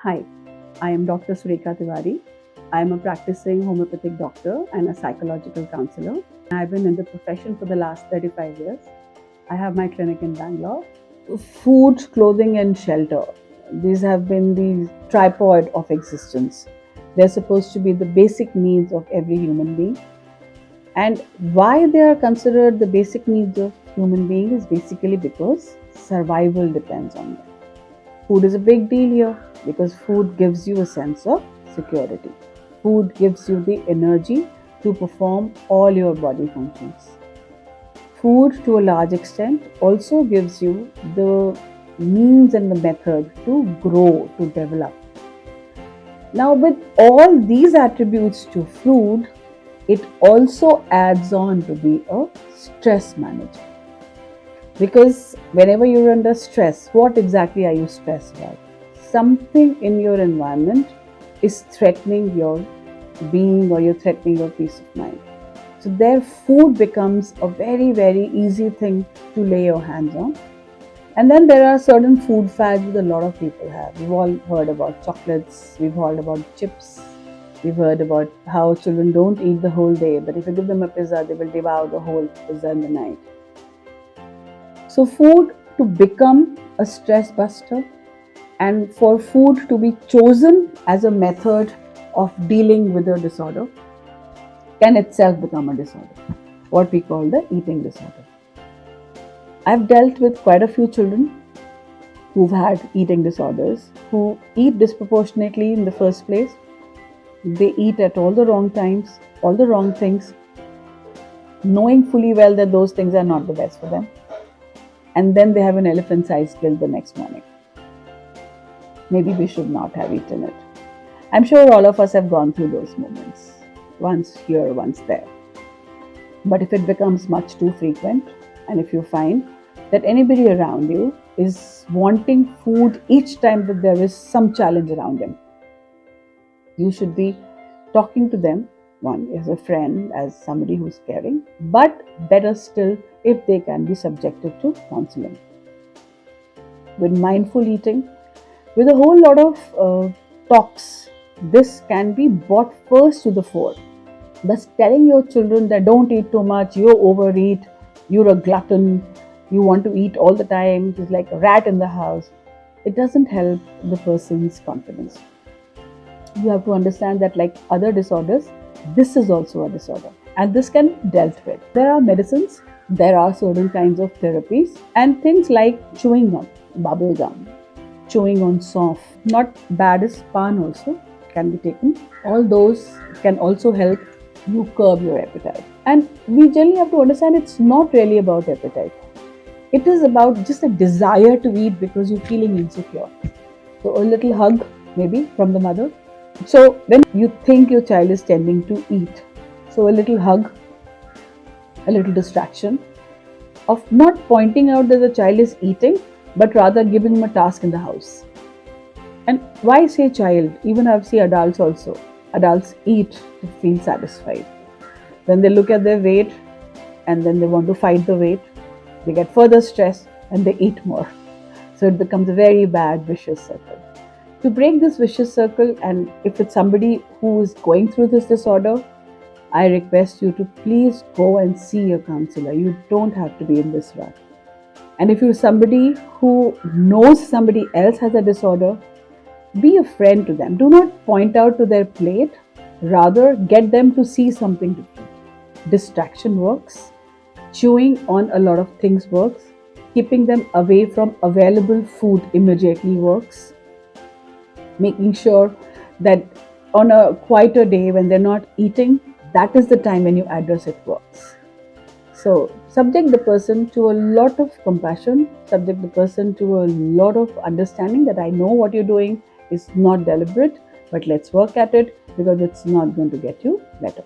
Hi, I am Dr. Surekha Tiwari. I am a practicing homeopathic doctor and a psychological counselor. I've been in the profession for the last 35 years. I have my clinic in Bangalore. Food, clothing, and shelter. These have been the tripod of existence. They're supposed to be the basic needs of every human being. And why they are considered the basic needs of human being is basically because survival depends on them. Food is a big deal here because food gives you a sense of security. Food gives you the energy to perform all your body functions. Food, to a large extent, also gives you the means and the method to grow, to develop. Now, with all these attributes to food, it also adds on to be a stress manager. Because whenever you're under stress, what exactly are you stressed about? Something in your environment is threatening your being or you're threatening your peace of mind. So there, food becomes a very, very easy thing to lay your hands on. And then there are certain food fads that a lot of people have. We've all heard about chocolates, we've heard about chips, we've heard about how children don't eat the whole day, but if you give them a pizza, they will devour the whole pizza in the night. So food to become a stress buster and for food to be chosen as a method of dealing with a disorder can itself become a disorder, what we call the eating disorder. I've dealt with quite a few children who've had eating disorders, who eat disproportionately in the first place. They eat at all the wrong times, all the wrong things, knowing fully well that those things are not the best for them. And then they have an elephant-sized guilt the next morning. Maybe we should not have eaten it. I'm sure all of us have gone through those moments. Once here, once there. But if it becomes much too frequent, and if you find that anybody around you is wanting food each time that there is some challenge around them, you should be talking to them, one, as a friend, as somebody who's caring, but better still if they can be subjected to counselling. With mindful eating, with a whole lot of talks, this can be brought first to the fore. Thus telling your children that don't eat too much, you overeat, you're a glutton, you want to eat all the time, it's like a rat in the house. It doesn't help the person's confidence. You have to understand that like other disorders, this is also a disorder and this can be dealt with. There are medicines, there are certain kinds of therapies and things like chewing gum, bubble gum, chewing on soft, not bad as pan also can be taken. All those can also help you curb your appetite. And we generally have to understand it's not really about appetite. It is about just a desire to eat because you're feeling insecure. So a little hug maybe from the mother. So when you think your child is tending to eat, so a little hug, a little distraction of not pointing out that the child is eating, but rather giving him a task in the house. And why say child? Even I've seen adults also. Adults eat to feel satisfied. Then they look at their weight and then they want to fight the weight. They get further stressed and they eat more. So it becomes a very bad vicious circle. To break this vicious circle, and if it's somebody who is going through this disorder, I request you to please go and see a counselor. You don't have to be in this rut. And if you're somebody who knows somebody else has a disorder, be a friend to them. Do not point out to their plate. Rather, get them to see something to eat. Distraction works. Chewing on a lot of things works. Keeping them away from available food immediately works. Making sure that on a quieter day when they're not eating, that is the time when you address it works. So subject the person to a lot of compassion, subject the person to a lot of understanding that I know what you're doing is not deliberate, but let's work at it because it's not going to get you better.